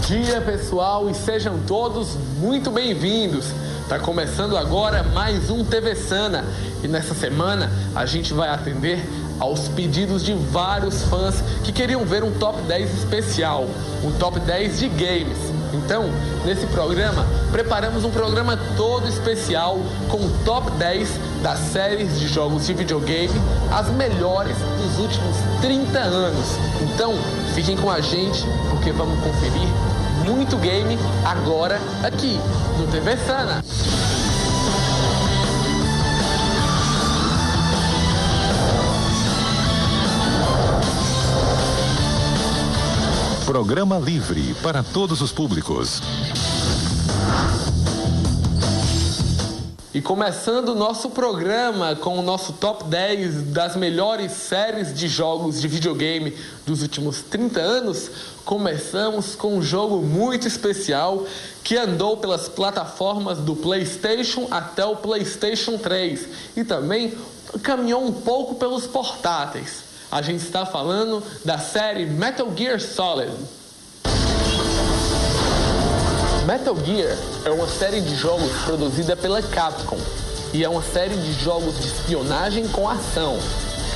dia, pessoal, e sejam todos muito bem-vindos. Tá começando agora mais um TV Sana e nessa semana a gente vai atender aos pedidos de vários fãs que queriam ver um top 10 especial, um top 10 de games. Então, nesse programa, preparamos um programa todo especial com o top 10 das séries de jogos de videogame, as melhores dos últimos 30 anos. Então, fiquem com a gente, porque vamos conferir muito game agora aqui no TV Sana. Programa livre para todos os públicos. E começando o nosso programa com o nosso top 10 das melhores séries de jogos de videogame dos últimos 30 anos, começamos com um jogo muito especial que andou pelas plataformas do PlayStation até o PlayStation 3 e também caminhou um pouco pelos portáteis. A gente está falando da série Metal Gear Solid. Metal Gear é uma série de jogos produzida pela Capcom e é uma série de jogos de espionagem com ação,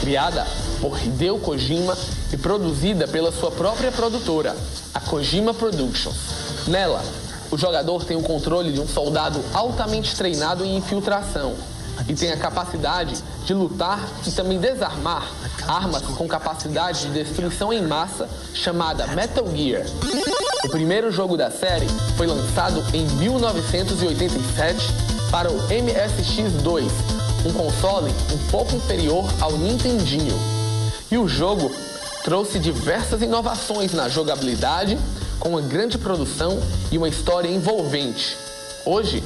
criada por Hideo Kojima e produzida pela sua própria produtora, a Kojima Productions. Nela, o jogador tem o controle de um soldado altamente treinado em infiltração e tem a capacidade de lutar e também desarmar armas com capacidade de destruição em massa chamada Metal Gear. O primeiro jogo da série foi lançado em 1987 para o MSX2, um console um pouco inferior ao Nintendinho. E o jogo trouxe diversas inovações na jogabilidade, com uma grande produção e uma história envolvente. Hoje,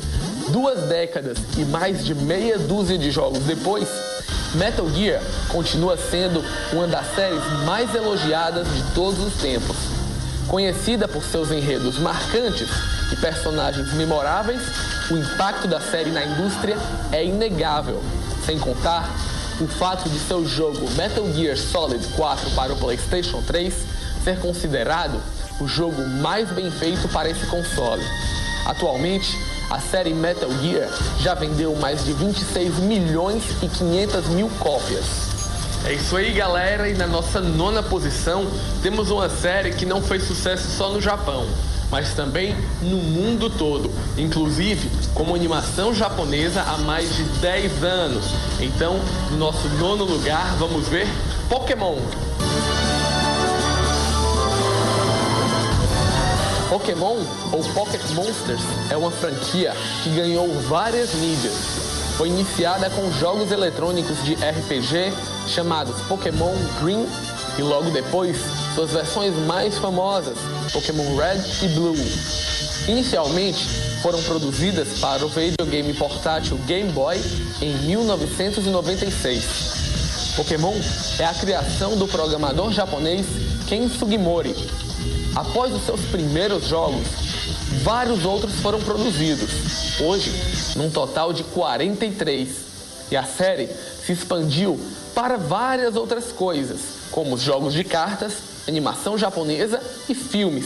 2 décadas e mais de meia dúzia de jogos depois, Metal Gear continua sendo uma das séries mais elogiadas de todos os tempos. Conhecida por seus enredos marcantes e personagens memoráveis, o impacto da série na indústria é inegável, sem contar o fato de seu jogo Metal Gear Solid 4 para o PlayStation 3 ser considerado o jogo mais bem feito para esse console. Atualmente, a série Metal Gear já vendeu mais de 26 milhões e 500 mil cópias. É isso aí, galera, e na nossa 9ª posição temos uma série que não fez sucesso só no Japão, mas também no mundo todo, inclusive como animação japonesa há mais de 10 anos. Então, no nosso 9º lugar, vamos ver Pokémon. Pokémon, ou Pocket Monsters, é uma franquia que ganhou várias mídias. Foi iniciada com jogos eletrônicos de RPG chamados Pokémon Green e logo depois suas versões mais famosas, Pokémon Red e Blue. Inicialmente foram produzidas para o videogame portátil Game Boy em 1996. Pokémon é a criação do programador japonês Ken Sugimori. Após os seus primeiros jogos, vários outros foram produzidos, hoje num total de 43. E a série se expandiu para várias outras coisas, como jogos de cartas, animação japonesa e filmes.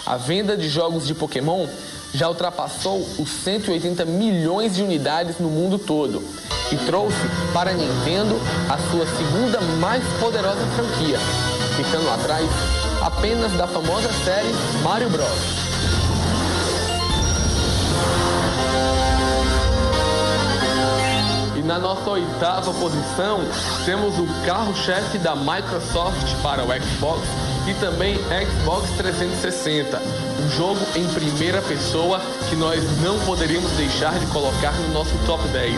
A venda de jogos de Pokémon já ultrapassou os 180 milhões de unidades no mundo todo e trouxe para a Nintendo a sua segunda mais poderosa franquia, ficando atrás apenas da famosa série Mario Bros. E na nossa 8ª posição, temos o carro-chefe da Microsoft para o Xbox e também Xbox 360, um jogo em primeira pessoa que nós não poderíamos deixar de colocar no nosso top 10.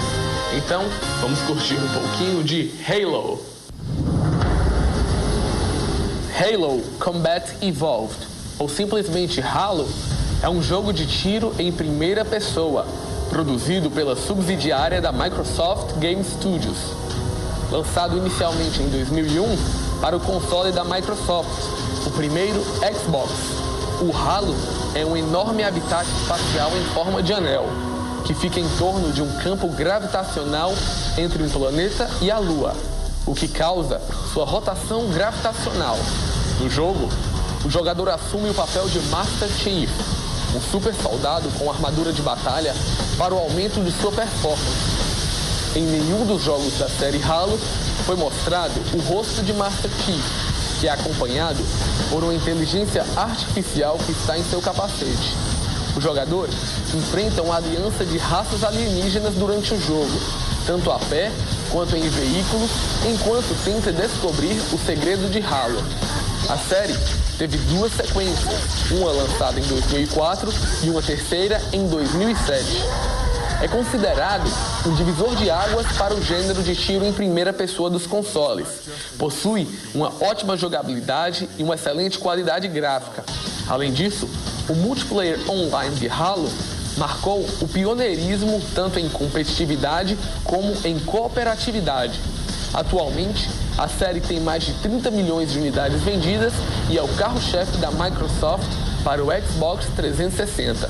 Então, vamos curtir um pouquinho de Halo. Halo Combat Evolved, ou simplesmente Halo, é um jogo de tiro em primeira pessoa, produzido pela subsidiária da Microsoft Game Studios. Lançado inicialmente em 2001 para o console da Microsoft, o primeiro Xbox, o Halo é um enorme habitat espacial em forma de anel, que fica em torno de um campo gravitacional entre um planeta e a Lua, o que causa sua rotação gravitacional. No jogo, o jogador assume o papel de Master Chief, um super soldado com armadura de batalha para o aumento de sua performance. Em nenhum dos jogos da série Halo foi mostrado o rosto de Master Chief, que é acompanhado por uma inteligência artificial que está em seu capacete. Os jogadores enfrentam uma aliança de raças alienígenas durante o jogo, tanto a pé quanto em veículos, enquanto tenta descobrir o segredo de Halo. A série teve 2 sequências, uma lançada em 2004 e uma terceira em 2007. É considerado um divisor de águas para o gênero de tiro em primeira pessoa dos consoles. Possui uma ótima jogabilidade e uma excelente qualidade gráfica. Além disso, o multiplayer online de Halo marcou o pioneirismo tanto em competitividade como em cooperatividade. Atualmente, a série tem mais de 30 milhões de unidades vendidas e é o carro-chefe da Microsoft para o Xbox 360.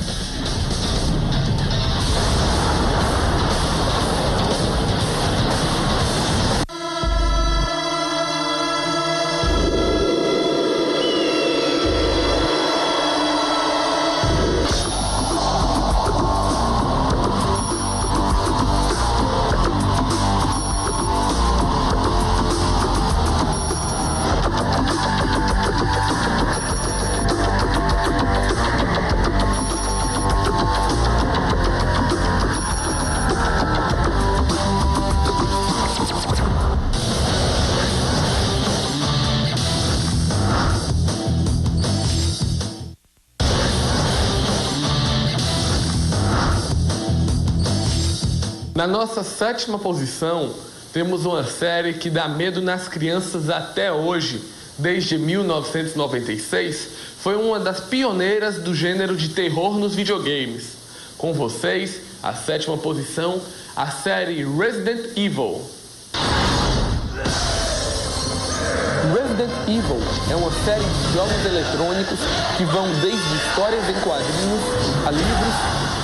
Na nossa 7ª posição, temos uma série que dá medo nas crianças até hoje. Desde 1996, foi uma das pioneiras do gênero de terror nos videogames. Com vocês, a 7ª posição, a série Resident Evil. Resident Evil é uma série de jogos eletrônicos que vão desde histórias em quadrinhos a livros,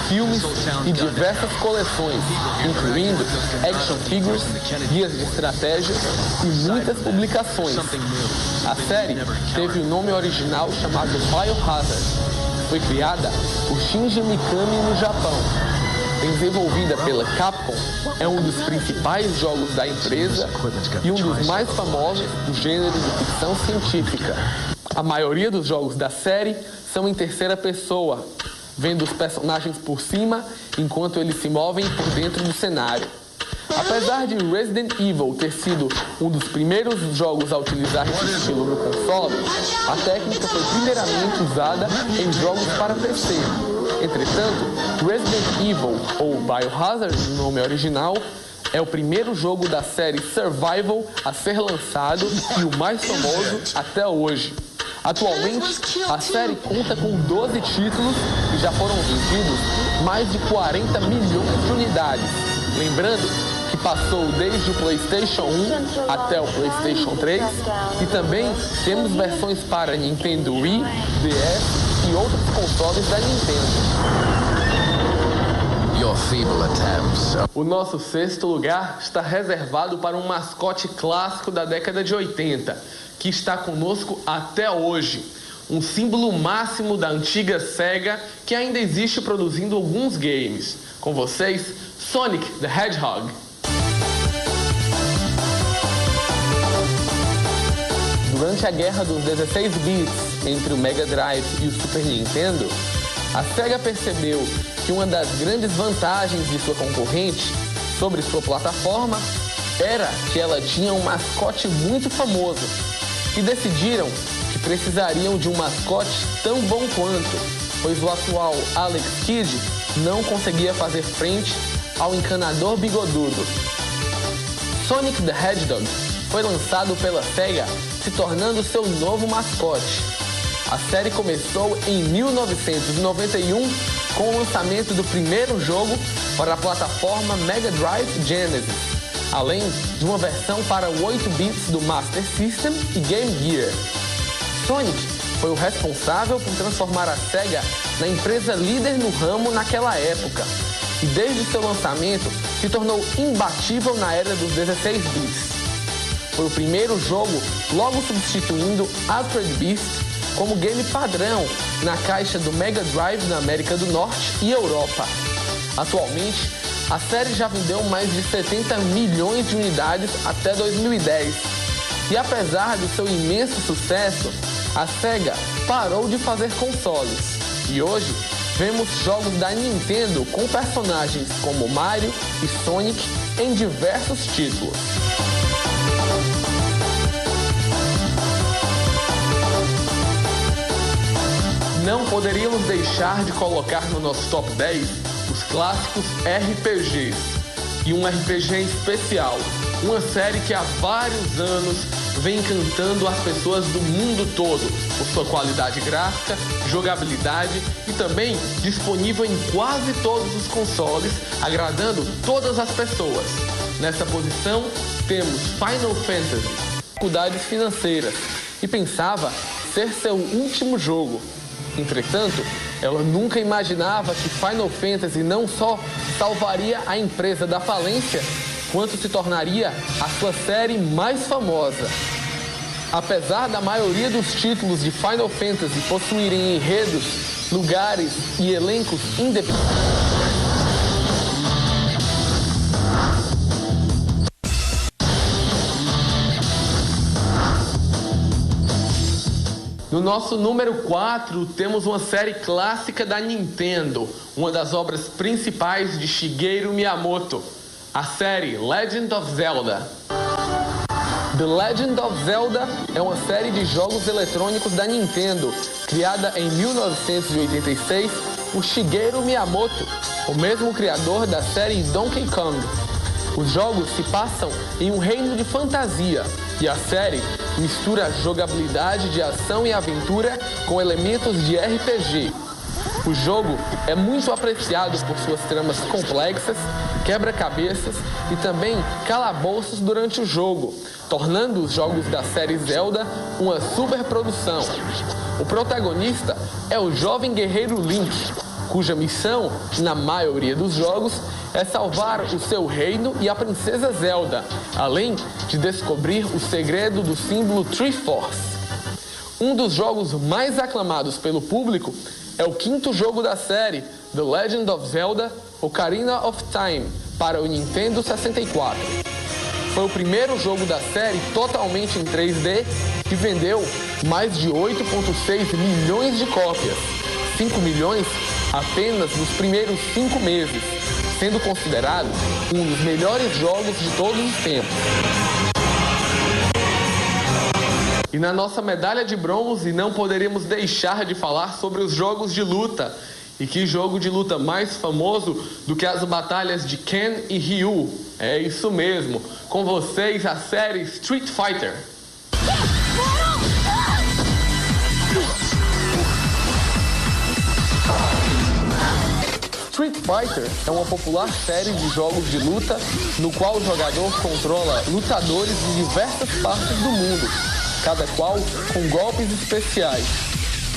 filmes e diversas coleções, incluindo action figures, guias de estratégia e muitas publicações. A série teve o nome original chamado Biohazard. Foi criada por Shinji Mikami no Japão. Desenvolvida pela Capcom, é um dos principais jogos da empresa e um dos mais famosos do gênero de ficção científica. A maioria dos jogos da série são em terceira pessoa, vendo os personagens por cima enquanto eles se movem por dentro do cenário. Apesar de Resident Evil ter sido um dos primeiros jogos a utilizar esse estilo no console, a técnica foi primeiramente usada em jogos para PC. Entretanto, Resident Evil, ou Biohazard no nome original, é o primeiro jogo da série Survival a ser lançado e o mais famoso até hoje. Atualmente, a série conta com 12 títulos e já foram vendidos mais de 40 milhões de unidades. Lembrando que passou desde o PlayStation 1 até o PlayStation 3 e também temos versões para Nintendo Wii, DS e outros consoles da Nintendo. O nosso 6º lugar está reservado para um mascote clássico da década de 80, que está conosco até hoje. Um símbolo máximo da antiga Sega que ainda existe produzindo alguns games. Com vocês, Sonic the Hedgehog. Durante a guerra dos 16 bits entre o Mega Drive e o Super Nintendo, a Sega percebeu que uma das grandes vantagens de sua concorrente sobre sua plataforma era que ela tinha um mascote muito famoso e decidiram que precisariam de um mascote tão bom quanto, pois o atual Alex Kidd não conseguia fazer frente ao encanador bigodudo. Sonic the Hedgehog foi lançado pela Sega, se tornando seu novo mascote. A série começou em 1991 com o lançamento do primeiro jogo para a plataforma Mega Drive Genesis, além de uma versão para 8 bits do Master System e Game Gear. Sonic foi o responsável por transformar a Sega na empresa líder no ramo naquela época e desde seu lançamento se tornou imbatível na era dos 16 bits. Foi o primeiro jogo logo substituindo Altered Beast como game padrão na caixa do Mega Drive na América do Norte e Europa. Atualmente, a série já vendeu mais de 70 milhões de unidades até 2010. E apesar do seu imenso sucesso, a Sega parou de fazer consoles. E hoje, vemos jogos da Nintendo com personagens como Mario e Sonic em diversos títulos. Não poderíamos deixar de colocar no nosso top 10 os clássicos RPGs. E um RPG especial, uma série que há vários anos vem encantando as pessoas do mundo todo por sua qualidade gráfica, jogabilidade e também disponível em quase todos os consoles, agradando todas as pessoas. Nessa posição temos Final Fantasy, dificuldades financeiras, e pensava ser seu último jogo. Entretanto, ela nunca imaginava que Final Fantasy não só salvaria a empresa da falência, quanto se tornaria a sua série mais famosa. Apesar da maioria dos títulos de Final Fantasy possuírem enredos, lugares e elencos independentes, no nosso número 4, temos uma série clássica da Nintendo, uma das obras principais de Shigeru Miyamoto, a série Legend of Zelda. The Legend of Zelda é uma série de jogos eletrônicos da Nintendo, criada em 1986 por Shigeru Miyamoto, o mesmo criador da série Donkey Kong. Os jogos se passam em um reino de fantasia e a série mistura jogabilidade de ação e aventura com elementos de RPG. O jogo é muito apreciado por suas tramas complexas, quebra-cabeças e também calabouços durante o jogo, tornando os jogos da série Zelda uma superprodução. O protagonista é o jovem guerreiro Link, cuja missão, na maioria dos jogos, é salvar o seu reino e a princesa Zelda, além de descobrir o segredo do símbolo Triforce. Um dos jogos mais aclamados pelo público é o quinto jogo da série, The Legend of Zelda: Ocarina of Time, para o Nintendo 64. Foi o primeiro jogo da série totalmente em 3D que vendeu mais de 8,6 milhões de cópias, 5 milhões apenas nos primeiros 5 meses, sendo considerado um dos melhores jogos de todos os tempos. E na nossa medalha de bronze não poderíamos deixar de falar sobre os jogos de luta. E que jogo de luta mais famoso do que as batalhas de Ken e Ryu? É isso mesmo, com vocês a série Street Fighter. Street Fighter é uma popular série de jogos de luta no qual o jogador controla lutadores de diversas partes do mundo, cada qual com golpes especiais.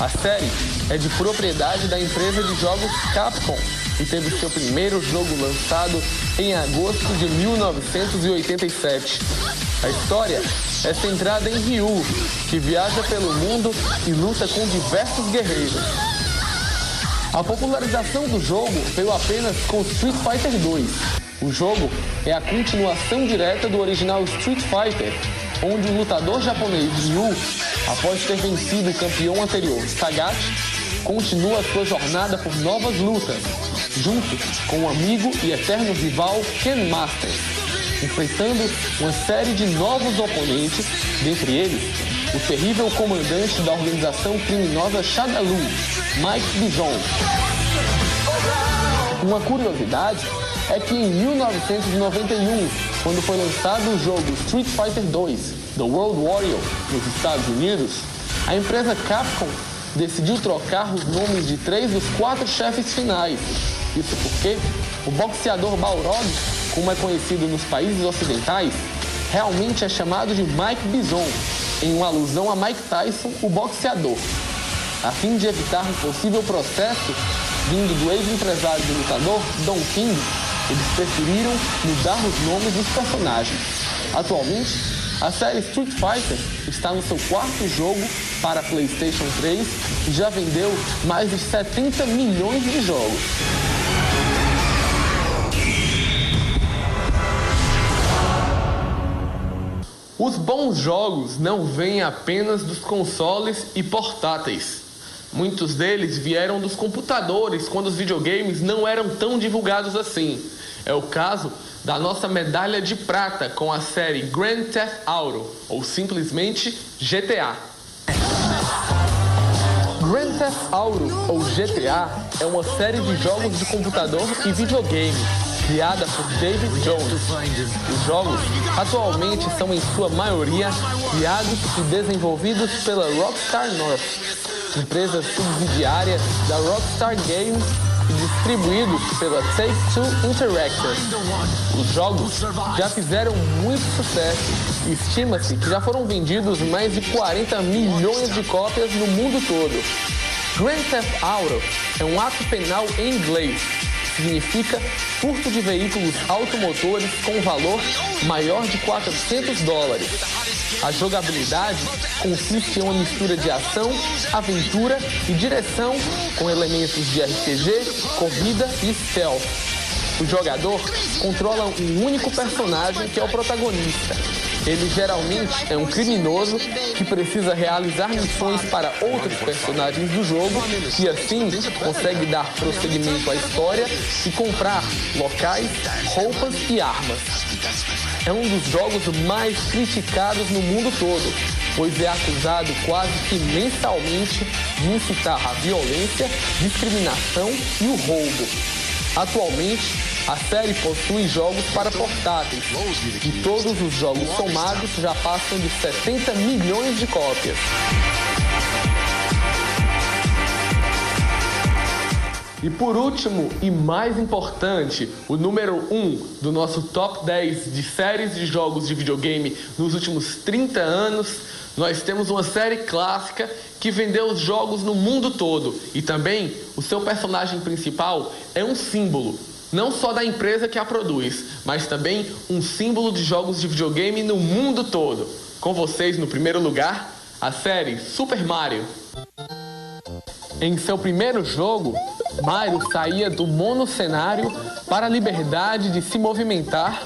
A série é de propriedade da empresa de jogos Capcom e teve seu primeiro jogo lançado em agosto de 1987. A história é centrada em Ryu, que viaja pelo mundo e luta com diversos guerreiros. A popularização do jogo veio apenas com Street Fighter 2. O jogo é a continuação direta do original Street Fighter, onde o lutador japonês Ryu, após ter vencido o campeão anterior Sagat, continua sua jornada por novas lutas, junto com o amigo e eterno rival Ken Masters, enfrentando uma série de novos oponentes, dentre eles o terrível comandante da organização criminosa Shadaloo, Mike Bison. Uma curiosidade é que em 1991, quando foi lançado o jogo Street Fighter 2, The World Warrior, nos Estados Unidos, a empresa Capcom decidiu trocar os nomes de 3 dos 4 chefes finais. Isso porque o boxeador Balrog, como é conhecido nos países ocidentais, realmente é chamado de Mike Bison, em uma alusão a Mike Tyson, o boxeador. A fim de evitar um possível processo vindo do ex-empresário do lutador, Don King, eles preferiram mudar os nomes dos personagens. Atualmente, A série Street Fighter está no seu quarto jogo para PlayStation 3 e já vendeu mais de 70 milhões de jogos. Os bons jogos não vêm apenas dos consoles e portáteis. Muitos deles vieram dos computadores, quando os videogames não eram tão divulgados assim. É o caso da nossa medalha de prata com a série Grand Theft Auto, ou simplesmente GTA. Grand Theft Auto, ou GTA, é uma série de jogos de computador e videogame, criada por David Jones. Os jogos atualmente são em sua maioria criados e desenvolvidos pela Rockstar North, empresa subsidiária da Rockstar Games, e distribuídos pela Take-Two Interactive. Os jogos já fizeram muito sucesso e estima-se que já foram vendidos mais de 40 milhões de cópias no mundo todo. Grand Theft Auto é um ato penal em inglês. Significa furto de veículos automotores com valor maior de $400. A jogabilidade consiste em uma mistura de ação, aventura e direção com elementos de RPG, corrida e stealth. O jogador controla um único personagem que é o protagonista. Ele geralmente é um criminoso que precisa realizar missões para outros personagens do jogo e assim consegue dar prosseguimento à história e comprar locais, roupas e armas. É um dos jogos mais criticados no mundo todo, pois é acusado quase que mensalmente de incitar a violência, discriminação e o roubo. Atualmente, a série possui jogos para portáteis e todos os jogos somados já passam de 70 milhões de cópias. E por último e mais importante, o número 1 do nosso top 10 de séries de jogos de videogame nos últimos 30 anos, nós temos uma série clássica que vendeu os jogos no mundo todo e também o seu personagem principal é um símbolo, não só da empresa que a produz, mas também um símbolo de jogos de videogame no mundo todo. Com vocês, no primeiro lugar, a série Super Mario. Em seu primeiro jogo, Mario saía do monocenário para a liberdade de se movimentar,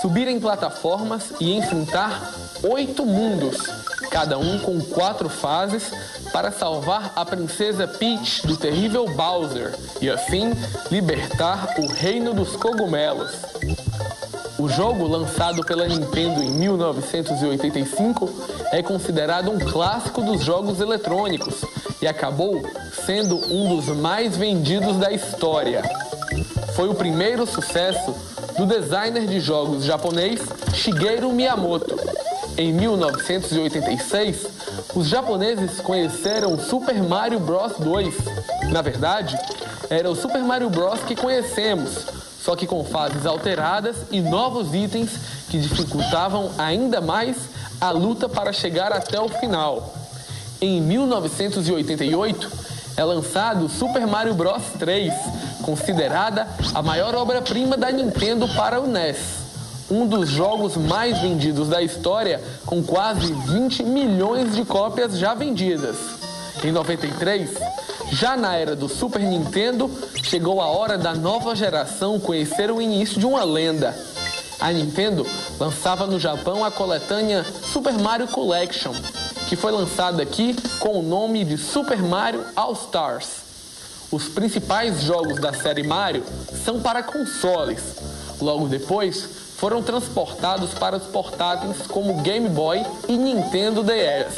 subir em plataformas e enfrentar 8 mundos, cada um com 4 fases, para salvar a princesa Peach do terrível Bowser e assim libertar o reino dos cogumelos. O jogo, lançado pela Nintendo em 1985, é considerado um clássico dos jogos eletrônicos e acabou sendo um dos mais vendidos da história. Foi o primeiro sucesso do designer de jogos japonês Shigeru Miyamoto. Em 1986, os japoneses conheceram Super Mario Bros. 2. Na verdade, era o Super Mario Bros. Que conhecemos, só que com fases alteradas e novos itens que dificultavam ainda mais a luta para chegar até o final. Em 1988, é lançado Super Mario Bros. 3, considerada a maior obra-prima da Nintendo para o NES. Um dos jogos mais vendidos da história, com quase 20 milhões de cópias já vendidas. Em 93, já na era do Super Nintendo, chegou a hora da nova geração conhecer o início de uma lenda. A Nintendo lançava no Japão a coletânea Super Mario Collection, que foi lançada aqui com o nome de Super Mario All Stars. Os principais jogos da série Mario são para consoles. Logo depois, foram transportados para os portáteis como Game Boy e Nintendo DS.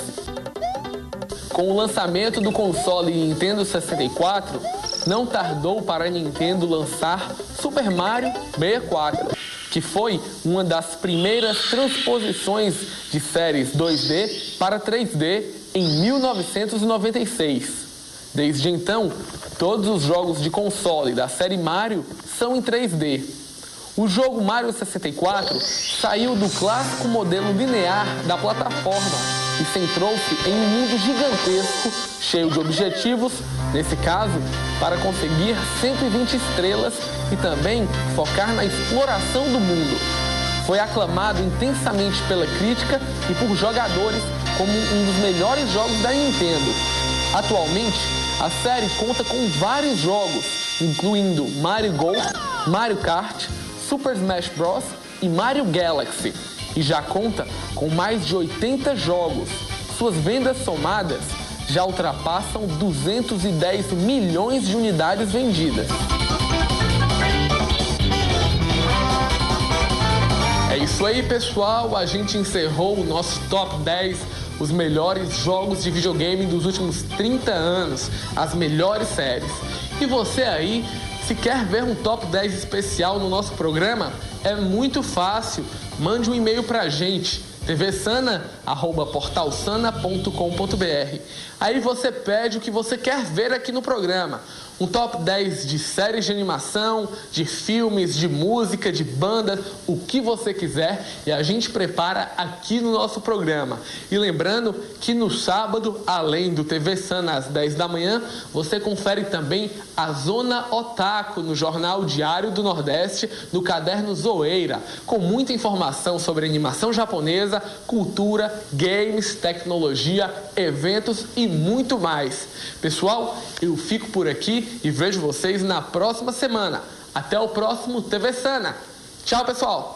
Com o lançamento do console Nintendo 64, não tardou para a Nintendo lançar Super Mario 64, que foi uma das primeiras transposições de séries 2D para 3D em 1996. Desde então, todos os jogos de console da série Mario são em 3D. O jogo Mario 64 saiu do clássico modelo linear da plataforma e centrou-se em um mundo gigantesco, cheio de objetivos, nesse caso, para conseguir 120 estrelas e também focar na exploração do mundo. Foi aclamado intensamente pela crítica e por jogadores como um dos melhores jogos da Nintendo. Atualmente, a série conta com vários jogos, incluindo Mario Golf, Mario Kart, Super Smash Bros. E Mario Galaxy, e já conta com mais de 80 jogos. Suas vendas somadas já ultrapassam 210 milhões de unidades vendidas. É isso aí, pessoal, a gente encerrou o nosso Top 10, os melhores jogos de videogame dos últimos 30 anos, as melhores séries. E você aí, se quer ver um Top 10 especial no nosso programa, é muito fácil. Mande um e-mail pra gente, tvsana@portalsana.com.br. Aí você pede o que você quer ver aqui no programa. Um top 10 de séries de animação, de filmes, de música, de bandas, o que você quiser, e a gente prepara aqui no nosso programa. E lembrando que no sábado, além do TV Sana às 10 da manhã, você confere também a Zona Otaku no Jornal Diário do Nordeste, no caderno Zoeira, com muita informação sobre animação japonesa, cultura, games, tecnologia, eventos e muito mais. Pessoal, eu fico por aqui e vejo vocês na próxima semana. Até o próximo TV Sana. Tchau, pessoal!